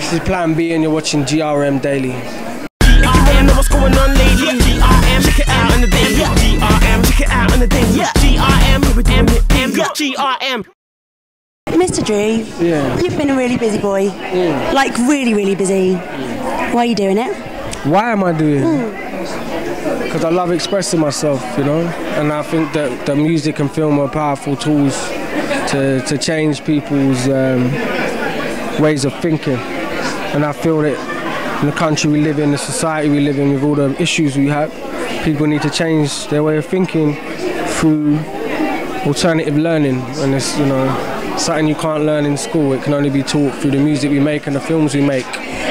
This is Plan B and you're watching GRM Daily. GRM, know what's going on lately. GRM, check it out on the day. GRM, check it out on the day. GRM, GRM. Mr. Drew, you've been a really busy boy. Like really, really busy. Why are you doing it? Why am I doing it? Because I love expressing myself, you know, and I think that the music and film are powerful tools to change people's ways of thinking. And I feel that in the country we live in, the society we live in, with all the issues we have, people need to change their way of thinking through alternative learning. And it's, you know, something you can't learn in school. It can only be taught through the music we make and the films we make.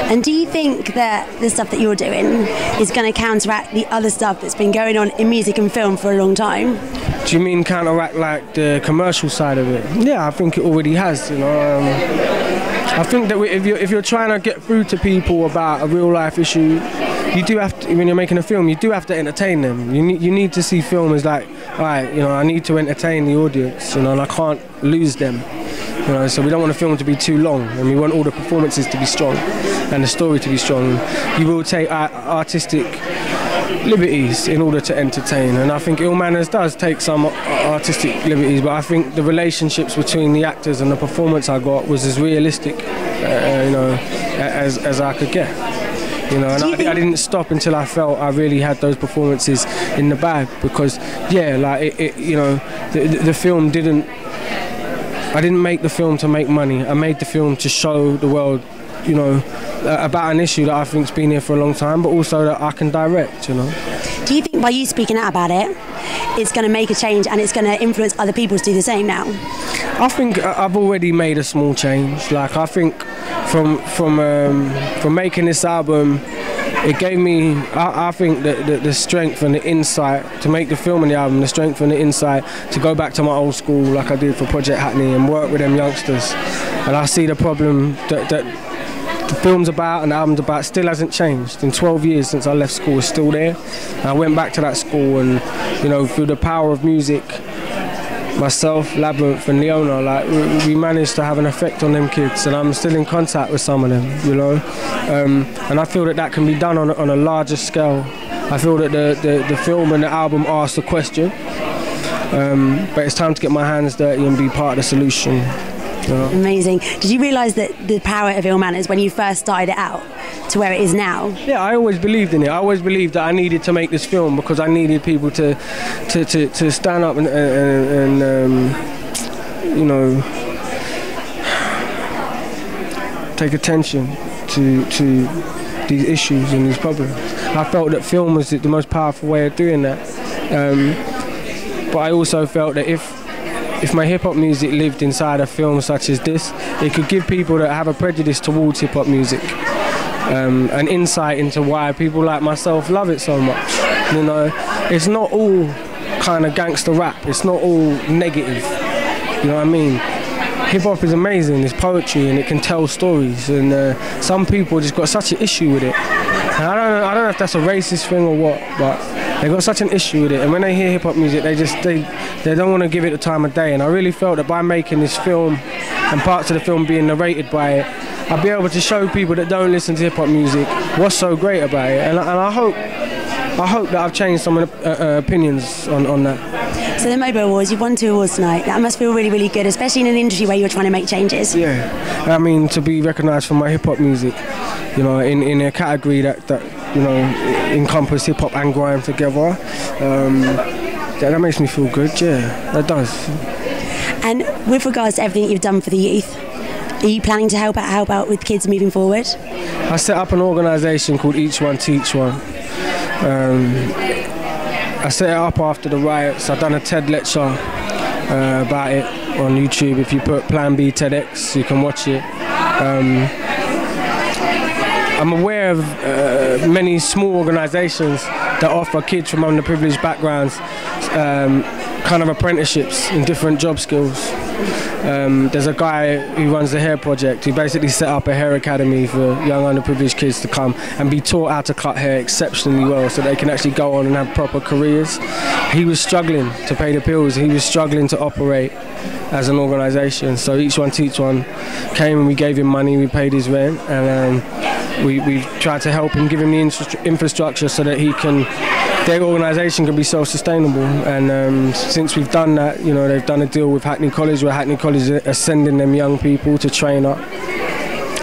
And do you think that the stuff that you're doing is going to counteract the other stuff that's been going on in music and film for a long time? Do you mean counteract like the commercial side of it? Yeah, I think it already has, you know. I think that if you're trying to get through to people about a real life issue, you do have to, when you're making a film, you do have to entertain them. You need to see film as like, all right, you know, I need to entertain the audience, you know, and I can't lose them. You know, so we don't want a film to be too long, and we want all the performances to be strong and the story to be strong. You will take artistic liberties in order to entertain, and I think Ill Manners does take some artistic liberties, but I think the relationships between the actors and the performance I got was as realistic, you know, as I could get. You know, and I didn't stop until I felt I really had those performances in the bag, because, yeah, like you know, the film didn't. I didn't make the film to make money. I made the film to show the world, you know, about an issue that I think's been here for a long time, but also that I can direct, you know. Do you think by you speaking out about it, it's going to make a change and it's going to influence other people to do the same now? I think I've already made a small change. Like, I think from making this album, it gave me, I think, the strength and the insight to make the film and the album, the strength and the insight to go back to my old school like I did for Project Hackney and work with them youngsters. And I see the problem that the film's about and the album's about still hasn't changed. In 12 years since I left school, it's still there. And I went back to that school, and, you know, through the power of music, myself, Labyrinth and Leona, like we managed to have an effect on them kids, and I'm still in contact with some of them, you know. And I feel that can be done on a larger scale. I feel that the film and the album asked the question, but it's time to get my hands dirty and be part of the solution. You know? Amazing. Did you realise that the power of Ill Manners when you first started it out to where it is now? Yeah, I always believed in it. I always believed that I needed to make this film because I needed people to stand up and you know, take attention to these issues and these problems. I felt that film was the most powerful way of doing that. But I also felt that if my hip-hop music lived inside a film such as this, it could give people that have a prejudice towards hip-hop music an insight into why people like myself love it so much. You know, it's not all kind of gangster rap, it's not all negative, you know what I mean? Hip-hop is amazing, it's poetry and it can tell stories, and some people just got such an issue with it. And I don't know if that's a racist thing or what, but they got such an issue with it, and when they hear hip-hop music, they don't want to give it the time of day. And I really felt that by making this film and parts of the film being narrated by it, I'd be able to show people that don't listen to hip-hop music what's so great about it. And I hope that I've changed some opinions on that. So the Mobo Awards, you've won 2 awards tonight. That must feel really, really good, especially in an industry where you're trying to make changes. Yeah, I mean, to be recognised for my hip-hop music, you know, in a category that you know, encompass hip-hop and grime together, that makes me feel good, yeah, that does. And with regards to everything you've done for the youth, are you planning to help out with kids moving forward? I set up an organisation called Each One Teach One. I set it up after the riots. I've done a TED lecture about it on YouTube. If you put Plan B TEDx, you can watch it. I'm aware of many small organisations that offer kids from underprivileged backgrounds kind of apprenticeships in different job skills. There's a guy who runs the hair project who basically set up a hair academy for young underprivileged kids to come and be taught how to cut hair exceptionally well so they can actually go on and have proper careers. He was struggling to pay the bills, he was struggling to operate as an organisation. So Each One Teach One came and we gave him money, we paid his rent, and we tried to help him, give him the infrastructure so that their organisation can be self-sustainable. And since we've done that, you know, they've done a deal with Hackney College where Hackney College are sending them young people to train up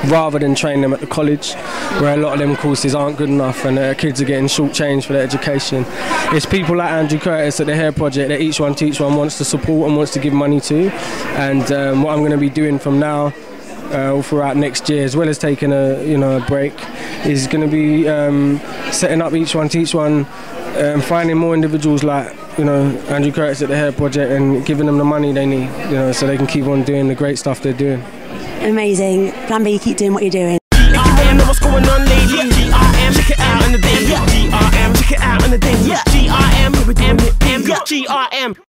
rather than train them at the college, where a lot of them courses aren't good enough and kids are getting short-changed for their education. It's people like Andrew Curtis at the Hair Project that Each One Teach One wants to support and wants to give money to. And what I'm going to be doing from now all throughout next year, as well as taking a break, is going to be setting up Each One Teach One, finding more individuals like Andrew Curtis at the Hair Project and giving them the money they need, so they can keep on doing the great stuff they're doing. Amazing. Plan B, keep doing what you're doing. GRM, know what's going on, lady. GRM, check it out on the thing. GRM, check it out on the thing. GRM, we're doing it. GRM.